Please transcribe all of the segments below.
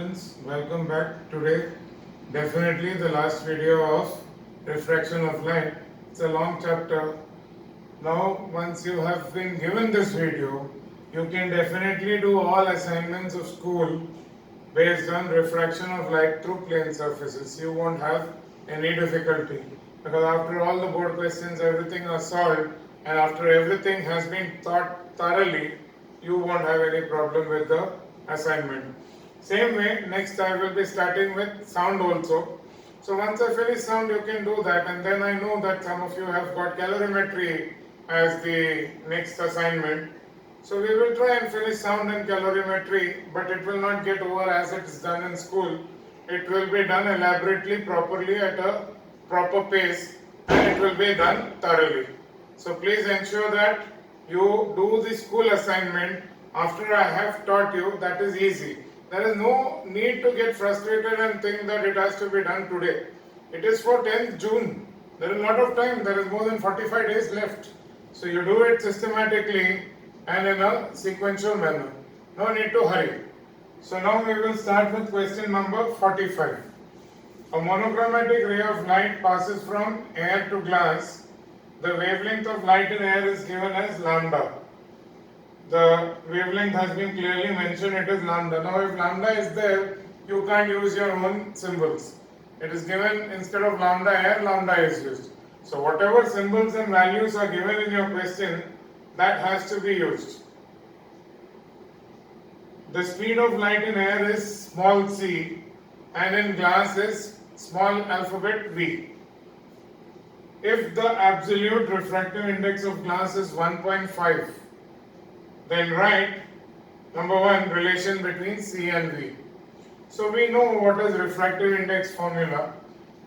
students, welcome back. Today, definitely the last video of refraction of light. It's a long chapter. Now, once you have been given this video, you can definitely do all assignments of school based on refraction of light through plane surfaces. You won't have any difficulty because after all the board questions, everything are solved, and after everything has been thought thoroughly, you won't have any problem with the assignment. Same way, next I will be starting with sound also. So once I finish sound, you can do that, and then I know that some of you have got calorimetry as the next assignment. So we will try and finish sound and calorimetry, but it will not get over as it is done in school. It will be done elaborately, properly at a proper pace, and it will be done thoroughly. So please ensure that you do the school assignment after I have taught you. That is easy. There is no need to get frustrated and think that it has to be done today. It is for 10th June. There is a lot of time. There is more than 45 days left. So you do it systematically and in a sequential manner. No need to hurry. So now we will start with question number 45. A monochromatic ray of light passes from air to glass. The wavelength of light in air is given as lambda. The wavelength has been clearly mentioned, it is lambda. Now if lambda is there, you can't use your own symbols. It is given instead of lambda air, lambda is used. So whatever symbols and values are given in your question, that has to be used. The speed of light in air is small c and in glass is small alphabet v. If the absolute refractive index of glass is 1.5, then write number 1 relation between C and V. So we know what is refractive index formula.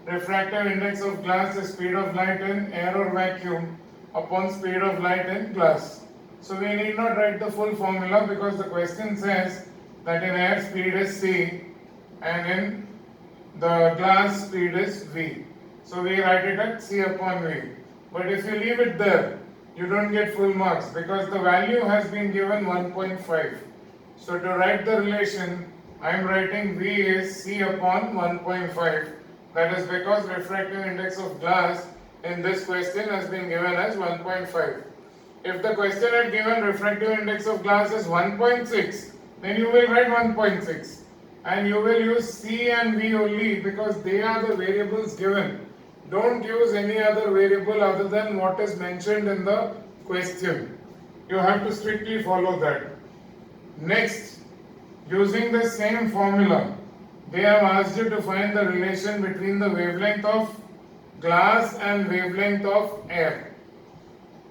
Refractive index of glass is speed of light in air or vacuum upon speed of light in glass. So we need not write the full formula because the question says that in air speed is C and in the glass speed is V. So we write it at C upon V. But if you leave it there, you don't get full marks because the value has been given 1.5. So to write the relation, I am writing V is C upon 1.5. That is because refractive index of glass in this question has been given as 1.5. If the question had given refractive index of glass as 1.6, then you will write 1.6. And you will use C and V only because they are the variables given. Don't use any other variable other than what is mentioned in the question. You have to strictly follow that. Next, using the same formula, they have asked you to find the relation between the wavelength of glass and wavelength of air.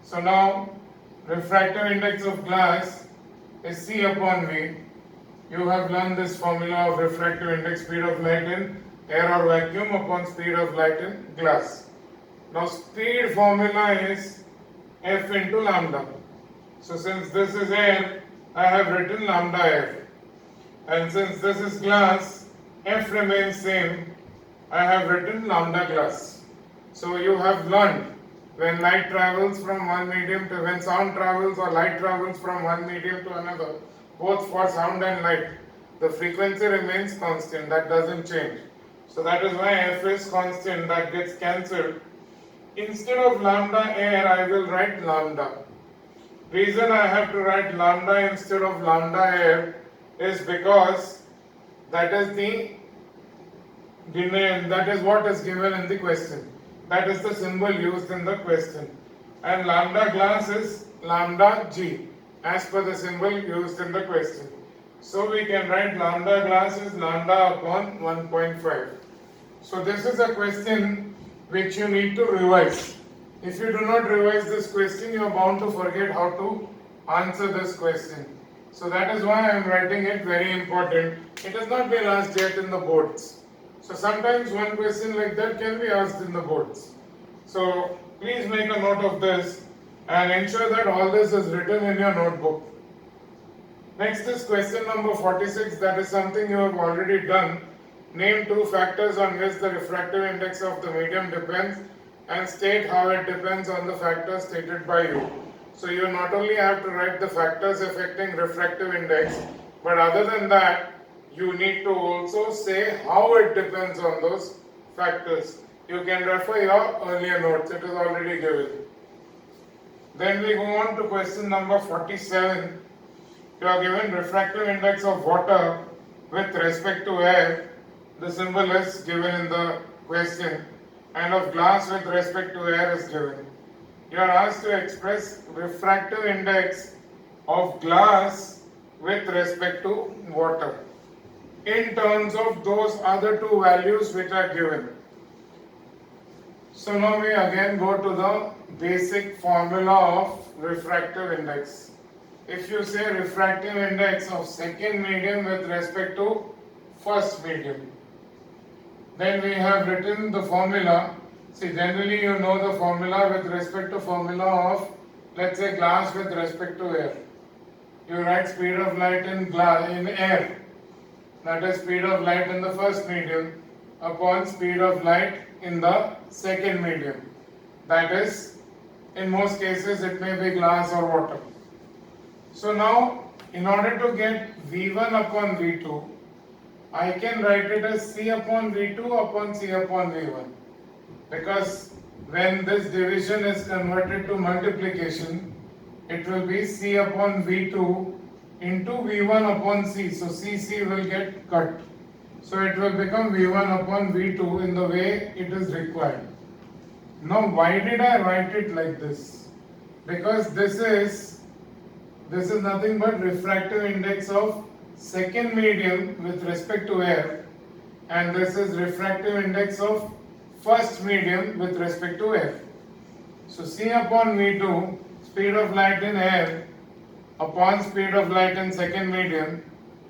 So now, refractive index of glass is C upon V. You have learned this formula of refractive index speed of light in air or vacuum upon speed of light in glass. Now speed formula is F into lambda. So since this is air, I have written lambda air. And since this is glass, F remains same. I have written lambda glass. So you have learned when light travels from one medium to when sound travels or light travels from one medium to another, both for sound and light, the frequency remains constant, that doesn't change. So that is why F is constant, that gets cancelled. Instead of lambda air, I will write lambda. Reason I have to write lambda instead of lambda air is because that is what is given in the question. That is the symbol used in the question. And lambda glass is lambda G as per the symbol used in the question. So we can write lambda glass is lambda upon 1.5. So this is a question which you need to revise. If you do not revise this question, you are bound to forget how to answer this question. So that is why I am writing it very important. It has not been asked yet in the boards. So sometimes one question like that can be asked in the boards. So please make a note of this and ensure that all this is written in your notebook. Next is question number 46. That is something you have already done. Name two factors on which the refractive index of the medium depends and state how it depends on the factors stated by you. So you not only have to write the factors affecting refractive index, but other than that, you need to also say how it depends on those factors. You can refer your earlier notes, it is already given. Then we go on to question number 47. You are given refractive index of water with respect to air. The symbol is given in the question, and of glass with respect to air is given. You are asked to express refractive index of glass with respect to water in terms of those other two values which are given. So now we again go to the basic formula of refractive index. If you say refractive index of second medium with respect to first medium, then we have written the formula. See, generally you know the formula with respect to formula of, let's say, glass with respect to air. You write speed of light in air, that is speed of light in the first medium upon speed of light in the second medium. That is, in most cases it may be glass or water. So now, in order to get V1 upon V2, I can write it as C upon V2 upon C upon V1. Because when this division is converted to multiplication, it will be C upon V2 into V1 upon C. So C will get cut. So it will become V1 upon V2 in the way it is required. Now why did I write it like this? Because this is nothing but refractive index of second medium with respect to air, and this is refractive index of first medium with respect to air. So C upon V2, speed of light in air upon speed of light in second medium,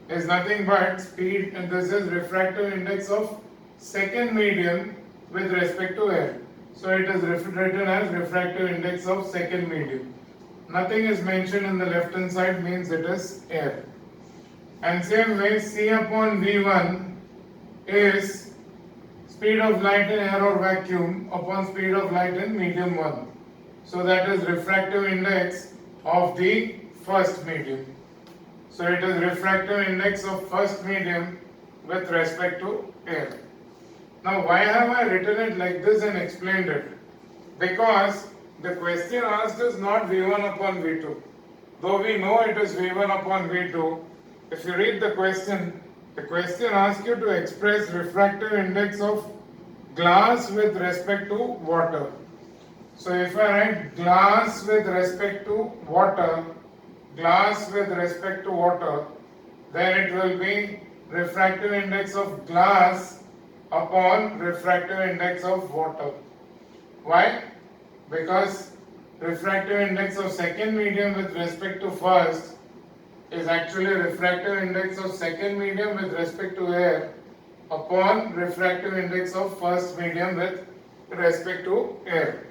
is nothing but speed, and this is refractive index of second medium with respect to air. So it is written as refractive index of second medium. Nothing is mentioned in the left hand side, means it is air. And same way, C upon V1 is speed of light in air or vacuum upon speed of light in medium 1. So that is refractive index of the first medium. So it is refractive index of first medium with respect to air. Now why have I written it like this and explained it? Because the question asked is not V1 upon V2. Though we know it is V1 upon V2, if you read the question asks you to express refractive index of glass with respect to water. So if I write glass with respect to water, then it will be refractive index of glass upon refractive index of water. Why? Because refractive index of second medium with respect to first is actually refractive index of second medium with respect to air upon refractive index of first medium with respect to air.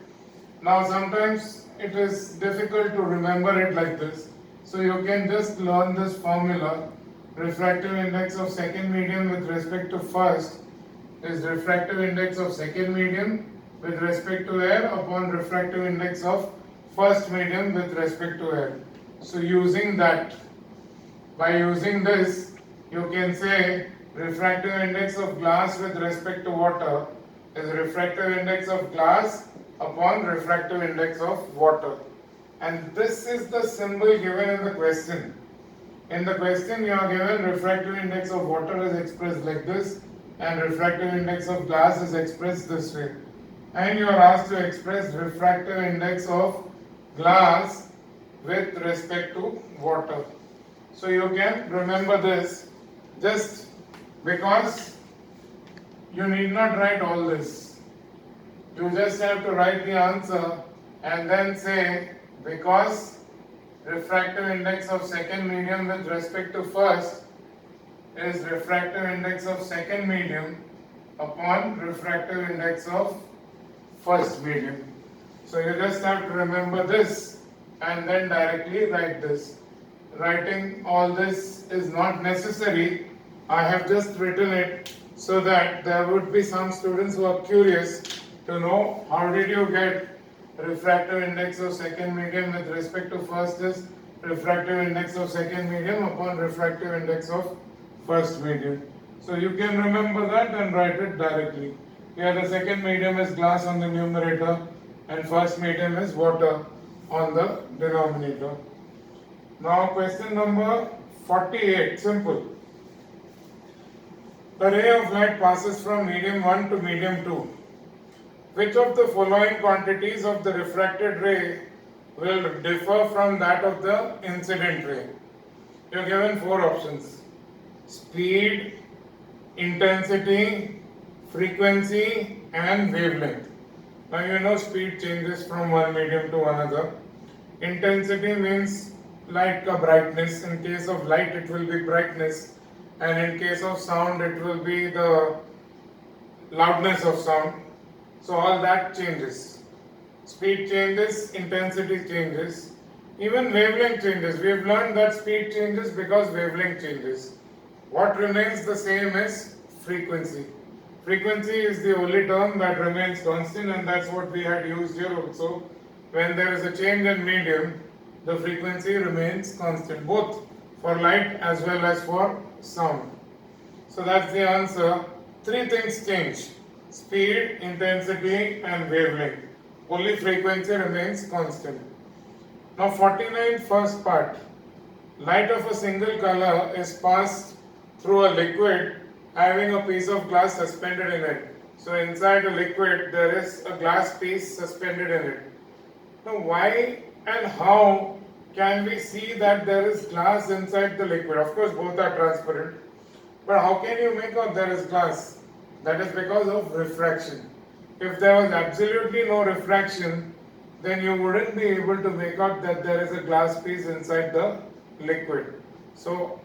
Now sometimes it is difficult to remember it like this. So you can just learn this formula. Refractive index of second medium with respect to first is refractive index of second medium with respect to air upon refractive index of first medium with respect to air. So by using this, you can say refractive index of glass with respect to water is refractive index of glass upon refractive index of water. And this is the symbol given in the question. In the question you are given refractive index of water is expressed like this and refractive index of glass is expressed this way. And you are asked to express refractive index of glass with respect to water. So you can remember this just because you need not write all this. You just have to write the answer and then say because refractive index of second medium with respect to first is refractive index of second medium upon refractive index of first medium. So you just have to remember this and then directly write this. Writing all this is not necessary. I have just written it so that there would be some students who are curious to know how did you get refractive index of second medium with respect to first is refractive index of second medium upon refractive index of first medium. So you can remember that and write it directly. Here the second medium is glass on the numerator and first medium is water on the denominator. Now question number 48, simple. The ray of light passes from medium 1 to medium 2. Which of the following quantities of the refracted ray will differ from that of the incident ray? You are given four options: speed, intensity, frequency and wavelength. Now you know speed changes from one medium to another. Intensity means light ka brightness. In case of light it will be brightness, and in case of sound it will be the loudness of sound. So all that changes. Speed changes, intensity changes, even wavelength changes. We have learned that speed changes because wavelength changes. What remains the same is frequency. Frequency is the only term that remains constant, and that's what we had used here also. When there is a change in medium, the frequency remains constant, both for light as well as for sound. So that's the answer. Three things change: speed, intensity and wavelength. Only frequency remains constant. Now 49, first part. Light of a single color is passed through a liquid having a piece of glass suspended in it. So inside a liquid there is a glass piece suspended in it. Now why and how can we see that there is glass inside the liquid? Of course both are transparent, but how can you make out there is glass? That is because of refraction. If there was absolutely no refraction, then you wouldn't be able to make out that there is a glass piece inside the liquid. So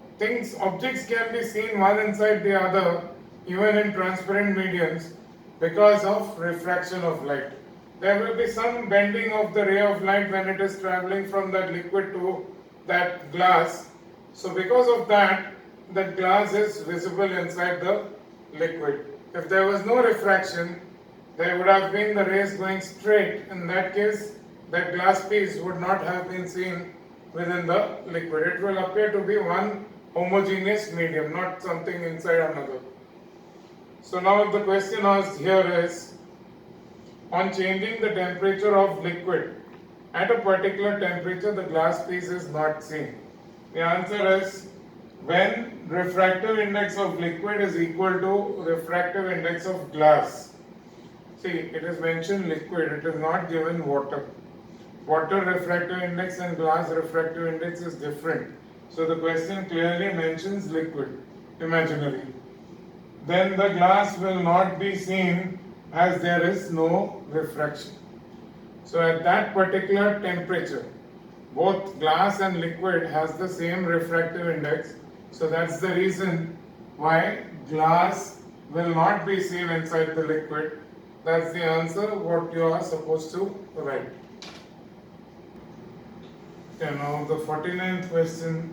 objects can be seen one inside the other even in transparent mediums because of refraction of light. There will be some bending of the ray of light when it is traveling from that liquid to that glass. So because of that, the glass is visible inside the liquid. If there was no refraction, there would have been the rays going straight. In that case, that glass piece would not have been seen within the liquid. It will appear to be one homogeneous medium, not something inside another. So now the question asked here is, on changing the temperature of liquid, at a particular temperature the glass piece is not seen. The answer is when refractive index of liquid is equal to refractive index of glass. See, it is mentioned liquid, it is not given water. Water refractive index and glass refractive index is different. So the question clearly mentions liquid, imaginary. Then the glass will not be seen as there is no refraction. So at that particular temperature, both glass and liquid has the same refractive index. So that's the reason why glass will not be seen inside the liquid. That's the answer what you are supposed to write. Okay, now the 49th question.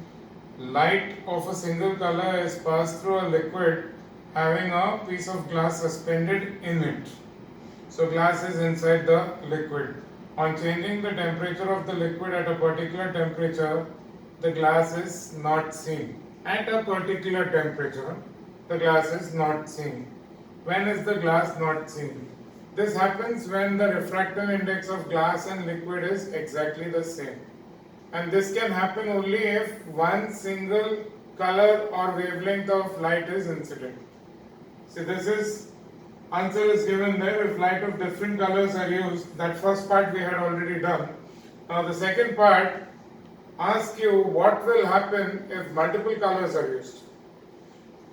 Light of a single color is passed through a liquid having a piece of glass suspended in it. So glass is inside the liquid. On changing the temperature of the liquid at a particular temperature, the glass is not seen. At a particular temperature, the glass is not seen. When is the glass not seen? This happens when the refractive index of glass and liquid is exactly the same. And this can happen only if one single color or wavelength of light is incident. See, answer is given there. If light of different colors are used, that first part we had already done. Now the second part asks you what will happen if multiple colors are used.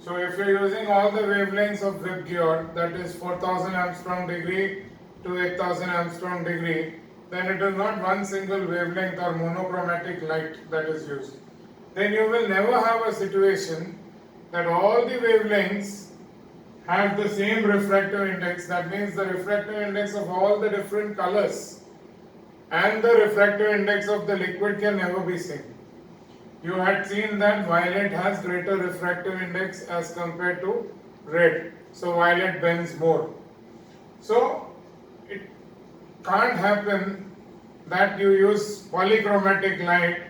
So if you are using all the wavelengths of VIBGYOR, that is 4000 Armstrong degree to 8000 Armstrong degree, then it is not one single wavelength or monochromatic light that is used. Then you will never have a situation that all the wavelengths have the same refractive index. That means the refractive index of all the different colors and the refractive index of the liquid can never be same. You had seen that violet has greater refractive index as compared to red. So violet bends more. So it can't happen that you use polychromatic light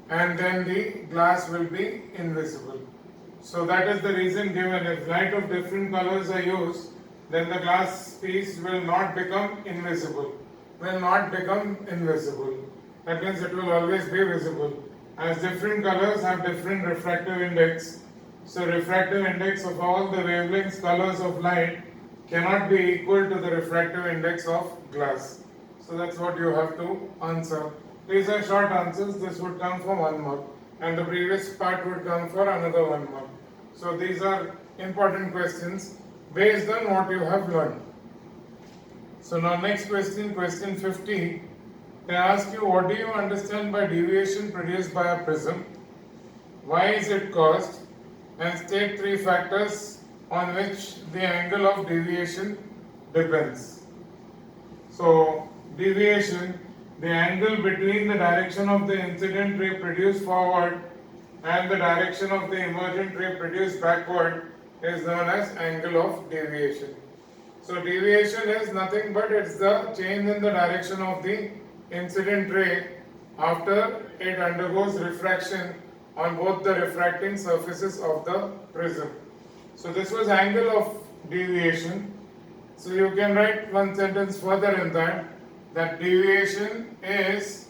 and then the glass will be invisible. So that is the reason given. If light of different colors are used, then the glass piece will not become invisible. Will not become invisible. That means it will always be visible. As different colors have different refractive index, so refractive index of all the wavelengths, colors of light cannot be equal to the refractive index of glass. So that's what you have to answer. These are short answers. This would come for 1 mark, and the previous part would come for another 1 mark. So these are important questions based on what you have learned. So now next question, question 50. They ask you, what do you understand by deviation produced by a prism? Why is it caused? And state 3 factors on which the angle of deviation depends. So deviation, the angle between the direction of the incident ray produced forward and the direction of the emergent ray produced backward is known as angle of deviation. So deviation is nothing but it's the change in the direction of the incident ray after it undergoes refraction on both the refracting surfaces of the prism. So this was angle of deviation. So you can write one sentence further in that deviation is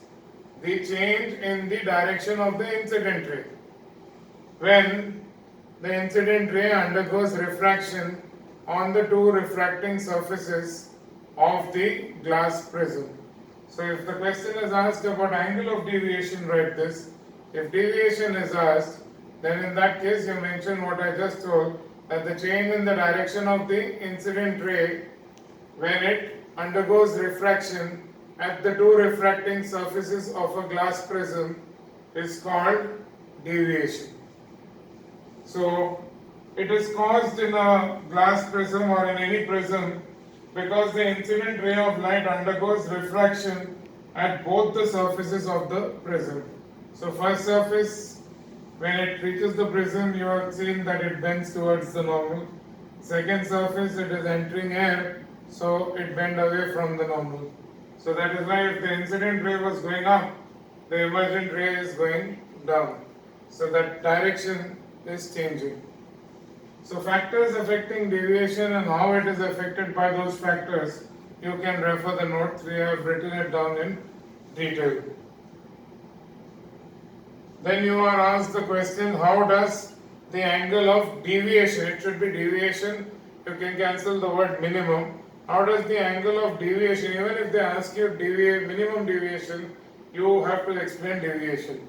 the change in the direction of the incident ray when the incident ray undergoes refraction on the two refracting surfaces of the glass prism. So if the question is asked about angle of deviation, write this. If deviation is asked, then in that case you mention what I just told, that the change in the direction of the incident ray when it undergoes refraction at the two refracting surfaces of a glass prism is called deviation. So it is caused in a glass prism or in any prism because the incident ray of light undergoes refraction at both the surfaces of the prism. So first surface, when it reaches the prism, you have seen that it bends towards the normal. Second surface, it is entering air, so it bends away from the normal. So that is why if the incident ray was going up, the emergent ray is going down. So that direction is changing. So factors affecting deviation and how it is affected by those factors, you can refer the notes. We have written it down in detail. Then you are asked the question, how does the angle of deviation, it should be deviation, you can cancel the word minimum. How does the angle of deviation, even if they ask you minimum deviation, you have to explain deviation.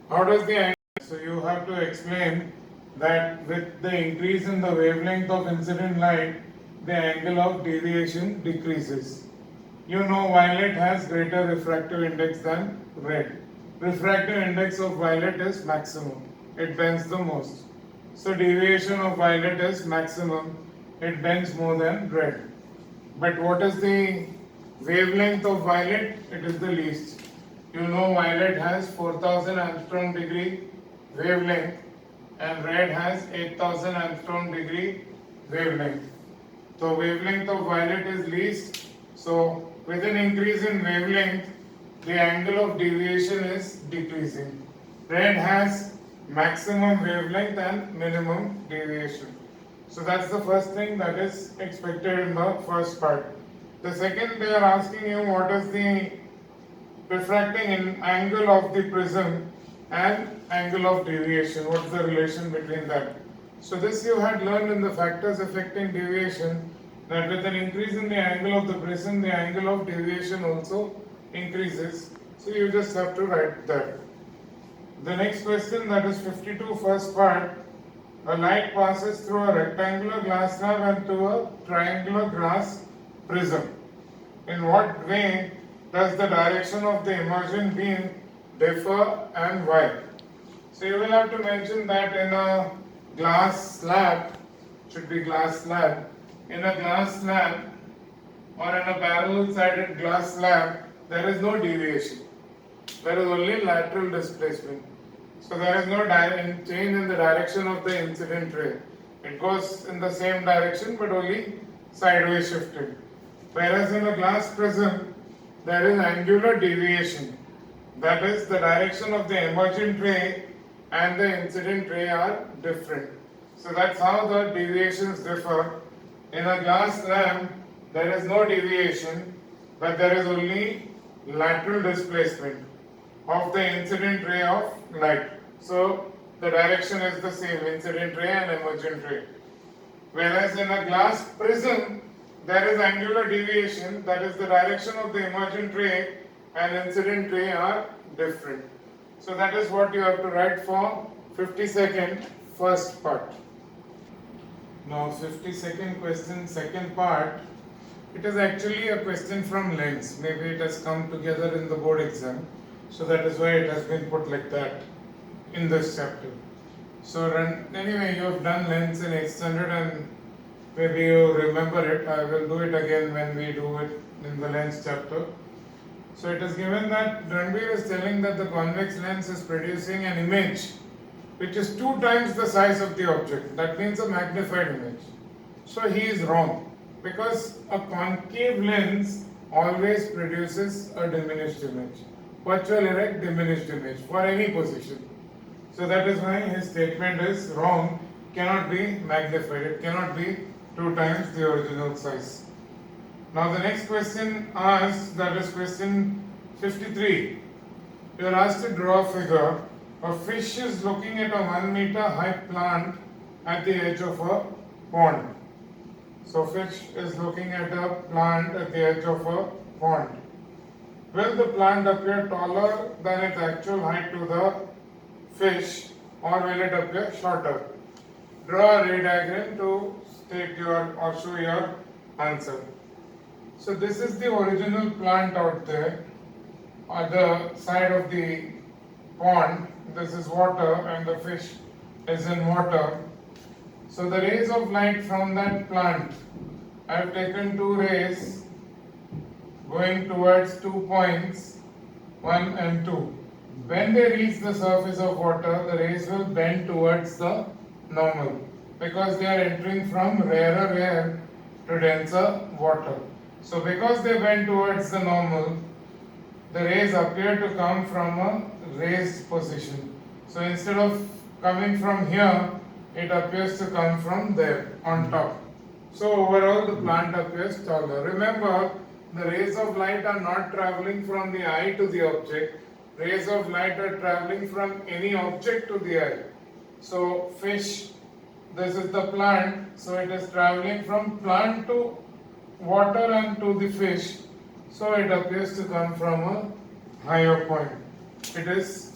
How does the angle, so you have to explain that with the increase in the wavelength of incident light, the angle of deviation decreases. You know violet has greater refractive index than red. Refractive index of violet is maximum. It bends the most. So deviation of violet is maximum. It bends more than red. But what is the wavelength of violet? It is the least. You know violet has 4000 angstrom degree wavelength and red has 8000 angstrom degree wavelength. So wavelength of violet is least. So with an increase in wavelength, the angle of deviation is decreasing. Red has maximum wavelength and minimum deviation. So that's the first thing that is expected in the first part. The second, they are asking you what is the refracting angle of the prism and angle of deviation. What is the relation between that? So this you had learned in the factors affecting deviation, that with an increase in the angle of the prism, the angle of deviation also increases. So you just have to write that. The next question, that is 52, first part. A light passes through a rectangular glass slab and to a triangular glass prism. In what way does the direction of the emergent beam differ and why? So you will have to mention that in a glass slab, should be glass slab, in a glass slab or in a parallel sided glass slab, there is no deviation. There is only lateral displacement. So there is no change in the direction of the incident ray. It goes in the same direction but only sideways shifted. Whereas in a glass prism, there is angular deviation. That is, the direction of the emergent ray and the incident ray are different. So that's how the deviations differ. In a glass lamp, there is no deviation, but there is only lateral displacement of the incident ray of light. So the direction is the same, incident ray and emergent ray. Whereas in a glass prism, there is angular deviation, that is the direction of the emergent ray and incident ray are different. So that is what you have to write for 52nd first part. Now 52nd question second part, it is actually a question from lens. Maybe it has come together in the board exam. So that is why it has been put like that in this chapter. So anyway, you have done lens in 8th standard and maybe you remember it. I will do it again when we do it in the lens chapter. So it is given that Ranbir is telling that the convex lens is producing an image which is 2 times the size of the object. That means a magnified image. So he is wrong, because a concave lens always produces a diminished image. Virtual erect diminished image for any position. So that is why his statement is wrong, cannot be magnified, it cannot be 2 times the original size. Now the next question asks, that is question 53. You are asked to draw a figure. A fish is looking at a 1 meter high plant at the edge of a pond. So fish is looking at a plant at the edge of a pond. Will the plant appear taller than its actual height to the fish, or will it appear shorter? Draw a ray diagram to state your or show your answer. So this is the original plant out there on the side of the pond. This is water and the fish is in water. So the rays of light from that plant, I have taken 2 rays going towards 2 points, 1 and 2. When they reach the surface of water, the rays will bend towards the normal, because they are entering from rarer air to denser water. So because they bend towards the normal, the rays appear to come from a raised position. So instead of coming from here, it appears to come from there on top. So overall the plant appears taller. Remember, the rays of light are not traveling from the eye to the object. Rays of light are traveling from any object to the eye. So fish, this is the plant, so it is traveling from plant to water and to the fish. So it appears to come from a higher point. It is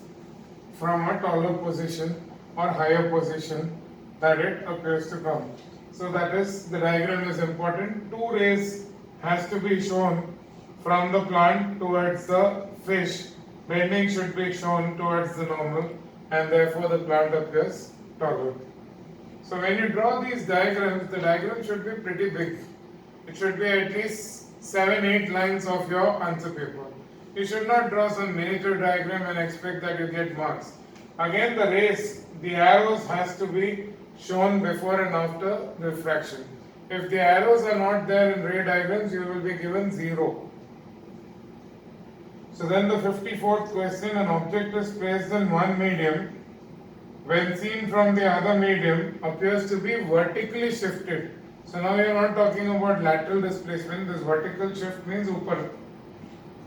from a taller position or higher position that it appears to come. So that is, the diagram is important. 2 rays has to be shown from the plant towards the fish. Bending should be shown towards the normal, and therefore the plant appears taller. So when you draw these diagrams, the diagram should be pretty big. It should be at least 7-8 lines of your answer paper. You should not draw some miniature diagram and expect that you get marks. Again, the rays, the arrows has to be shown before and after refraction. If the arrows are not there in ray diagrams, you will be given 0. So then the 54th question, an object is placed in one medium, when seen from the other medium, appears to be vertically shifted. So now we are not talking about lateral displacement. This vertical shift means upper.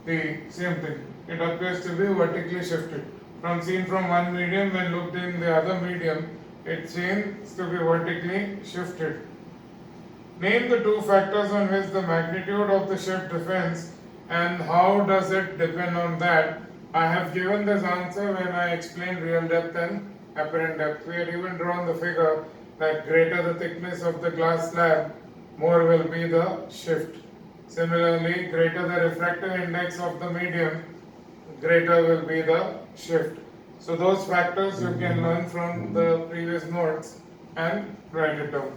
The same thing. It appears to be vertically shifted. From seen from one medium, when looked in the other medium, it seems to be vertically shifted. Name the 2 factors on which the magnitude of the shift depends, and how does it depend on that? I have given this answer when I explained real depth and apparent depth. We had even drawn the figure that greater the thickness of the glass slab, more will be the shift. Similarly, greater the refractive index of the medium, greater will be the shift. So those factors you can learn from the previous notes and write it down.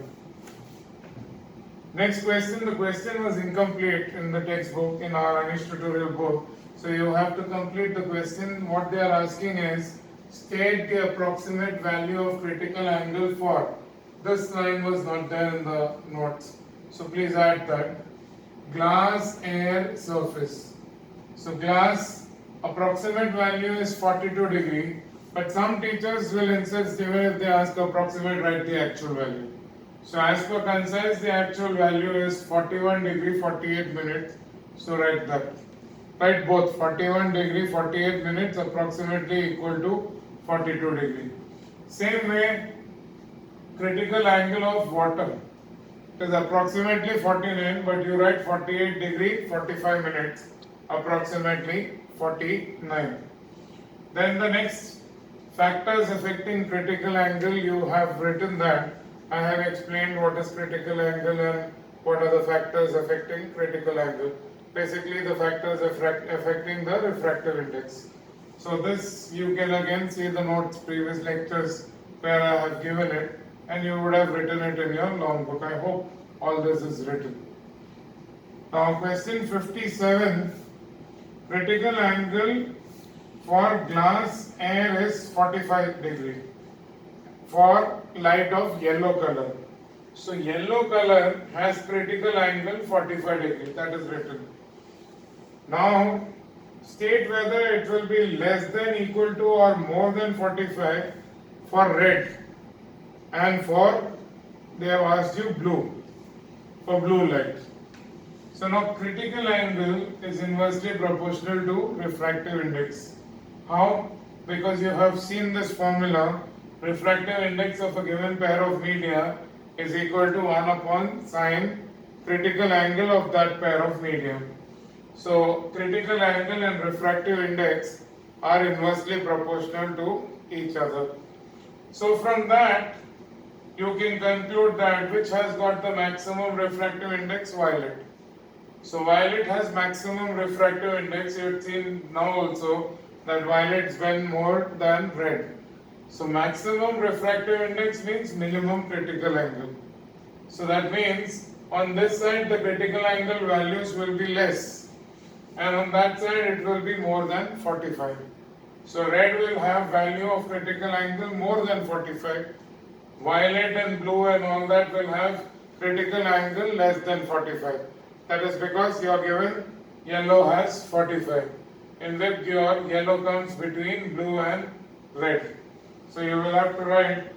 Next question, the question was incomplete in the textbook, in our Anish tutorial book. So you have to complete the question. What they are asking is, state the approximate value of critical angle for. This line was not there in the notes. So please add that. Glass, air, surface. So glass, approximate value is 42 degree. But some teachers will insist even if they ask approximate, write the actual value. So as per concise, the actual value is 41 degree 48 minutes. So write that. Write both 41 degree 48 minutes approximately equal to 42 degree. Same way, critical angle of water is approximately 49, but you write 48 degree 45 minutes approximately 49. Then the next factors affecting critical angle, you have written that. I have explained what is critical angle and what are the factors affecting critical angle. Basically the factors affecting the refractive index. So this you can again see the notes previous lectures where I have given it, and you would have written it in your long book. I hope all this is written. Now question 57, critical angle for glass air is 45 degree for light of yellow color. So yellow color has critical angle 45 degree, that is written. Now state whether it will be less than, equal to or more than 45 for red, and for, they have asked you blue, for blue light. So now critical angle is inversely proportional to refractive index. How? Because you have seen this formula, refractive index of a given pair of media is equal to 1 upon sine critical angle of that pair of media. So critical angle and refractive index are inversely proportional to each other. So from that you can conclude that which has got the maximum refractive index? Violet. So violet has maximum refractive index. You have seen now also that violets bend more than red. So maximum refractive index means minimum critical angle. So that means on this side the critical angle values will be less, and on that side it will be more than 45. So red will have value of critical angle more than 45. Violet and blue and all that will have critical angle less than 45. That is because you are given yellow has 45, in which your yellow comes between blue and red. So you will have to write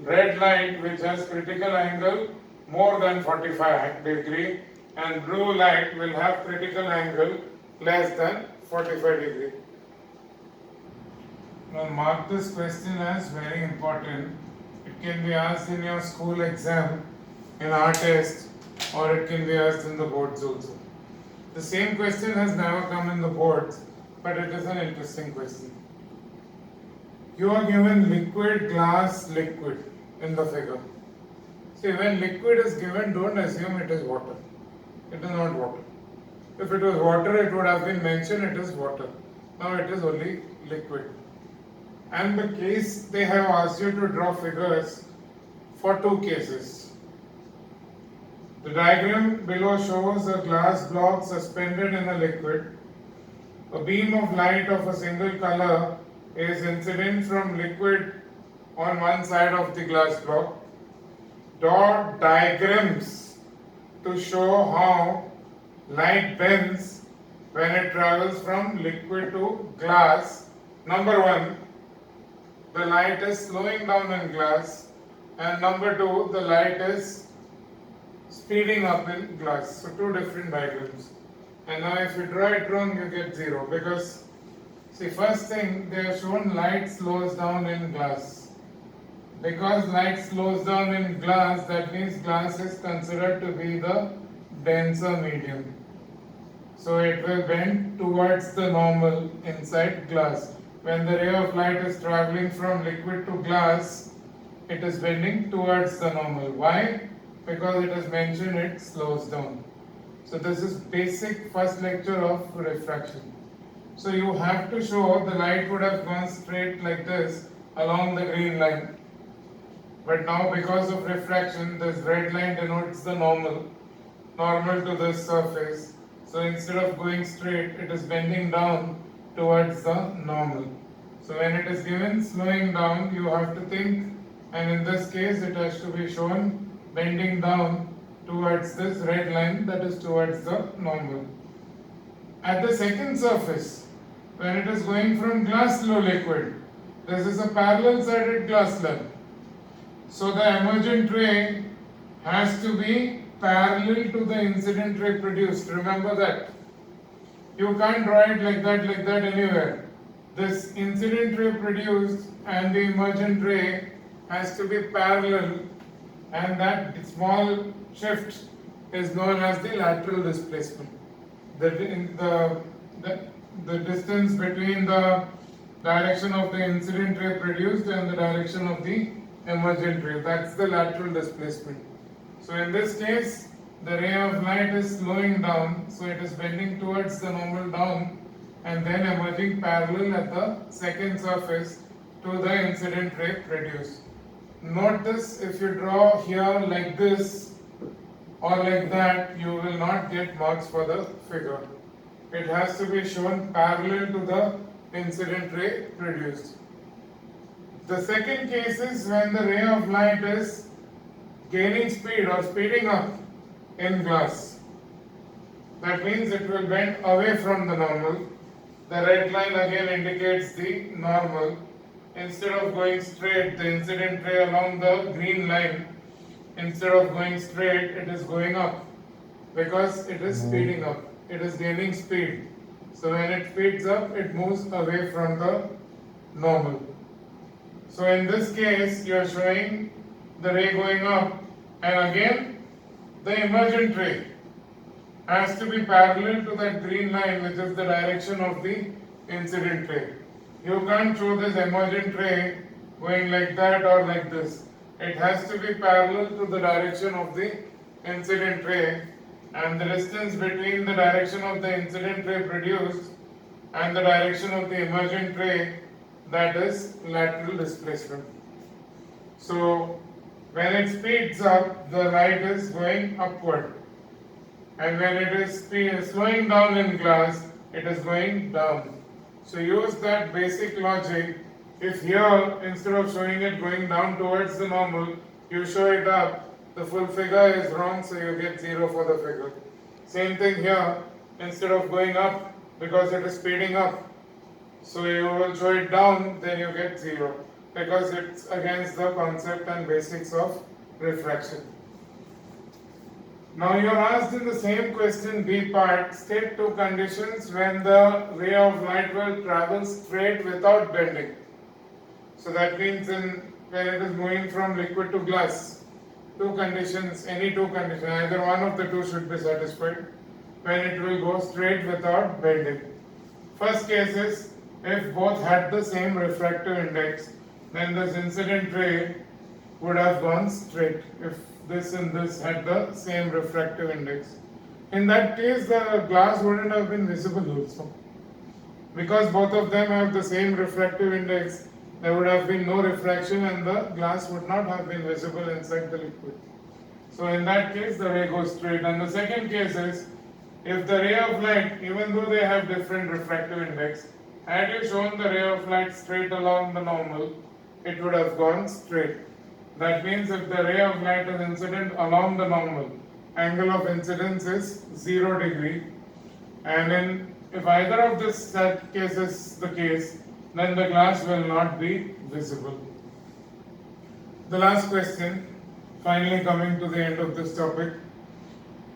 red light which has critical angle more than 45 degree, and blue light will have critical angle less than 45 degree. Now mark this question as very important. It can be asked in your school exam, in our test, or it can be asked in the boards also. The same question has never come in the boards, but it is an interesting question. You are given liquid, glass, liquid in the figure. See, when liquid is given, don't assume it is water. It is not water. If it was water, it would have been mentioned it is water. Now it is only liquid. And the case, they have asked you to draw figures for two cases. The diagram below shows a glass block suspended in a liquid. A beam of light of a single color is incident from liquid on one side of the glass block. Draw diagrams to show how light bends when it travels from liquid to glass. Number one, the light is slowing down in glass, and number two, the light is speeding up in glass. So two different diagrams. And now if you draw it wrong, you get 0, because see, first thing, they have shown light slows down in glass. Because light slows down in glass, that means glass is considered to be the denser medium. So it will bend towards the normal inside glass. When the ray of light is traveling from liquid to glass, it is bending towards the normal. Why? Because it is mentioned it slows down. So this is basic first lecture of refraction. So you have to show the light would have gone straight like this along the green line. But now because of refraction, this red line denotes the normal to this surface. So instead of going straight, it is bending down towards the normal. So when it is given slowing down, you have to think, and in this case it has to be shown bending down towards this red line, that is towards the normal. At the second surface, when it is going from glass to liquid, This is a parallel sided glass lens. So the emergent ray has to be parallel to the incident ray produced. Remember that. You can't draw it like that anywhere. This incident ray produced and the emergent ray has to be parallel, and that small shift is known as the lateral displacement. The distance between the direction of the incident ray produced and the direction of the emergent ray, that's the lateral displacement. So in this case, the ray of light is slowing down, so it is bending towards the normal down and then emerging parallel at the second surface to the incident ray produced. Notice if you draw here like this or like that, you will not get marks for the figure. It has to be shown parallel to the incident ray produced. The second case is when the ray of light is gaining speed or speeding up in glass. That means it will bend away from the normal. The red line again indicates the normal. Instead of going straight, the incident ray along the green line, instead of going straight, it is going up because it is speeding up. It is gaining speed. So when it speeds up, it moves away from the normal. So in this case, you are showing the ray going up, and again the emergent ray has to be parallel to that green line, which is the direction of the incident ray. You can't show this emergent ray going like that or like this. It has to be parallel to the direction of the incident ray, and the distance between the direction of the incident ray produced and the direction of the emergent ray, that is lateral displacement. So when it speeds up, the light is going upward, and when it is slowing down in glass, it is going down. So use that basic logic. If here, instead of showing it going down towards the normal, you show it up, the full figure is wrong, so you get 0 for the figure. Same thing here, instead of going up, because it is speeding up, so you will show it down, then you get 0, because it's against the concept and basics of refraction. Now you are asked in the same question B part, state two conditions when the ray of light will travel straight without bending. So that means when it is moving from liquid to glass, two conditions, any two conditions, either one of the two should be satisfied when it will go straight without bending. First case is if both had the same refractive index, then this incident ray would have gone straight. If this and this had the same refractive index, in that case the glass wouldn't have been visible also. Because both of them have the same refractive index, there would have been no refraction and the glass would not have been visible inside the liquid. So in that case the ray goes straight. And the second case is if the ray of light, even though they have different refractive index, had you shown the ray of light straight along the normal, it would have gone straight. That means if the ray of light is incident along the normal, angle of incidence is 0 degree, and if either of this case is the case, then the glass will not be visible. The last question, finally coming to the end of this topic,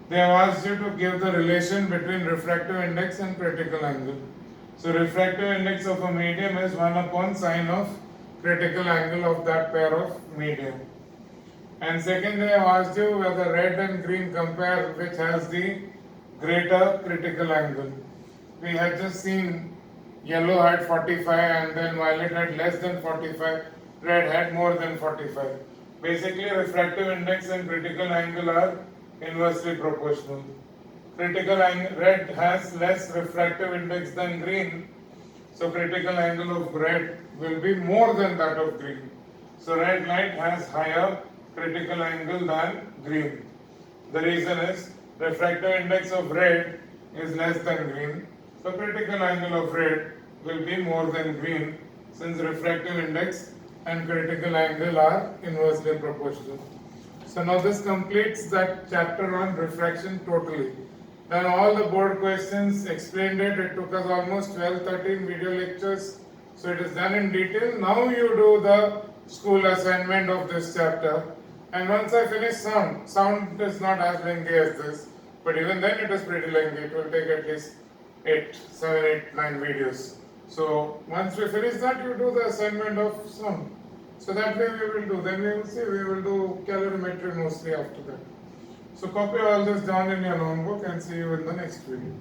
they have asked you to give the relation between refractive index and critical angle. So refractive index of a medium is 1 upon sine of critical angle of that pair of medium. And second, they have asked you whether red and green compare which has the greater critical angle. We had just seen yellow had 45 and then violet had less than 45, red had more than 45. Basically refractive index and critical angle are inversely proportional. Critical angle, red has less refractive index than green, so critical angle of red will be more than that of green. So red light has higher critical angle than green. The reason is refractive index of red is less than green, so critical angle of red will be more than green since refractive index and critical angle are inversely proportional. So now this completes that chapter on refraction totally. Then all the board questions explained it. It took us almost 12-13 video lectures So it is done in detail. Now you do the school assignment of this chapter. And once I finish sound is not as lengthy as this, but even then it is pretty lengthy. It will take at least 7, 8, 9 videos. So once we finish that, you do the assignment of sound. So that way we will do. Then we will see, we will do calorimetry mostly after that. So copy all this down in your notebook and see you in the next video.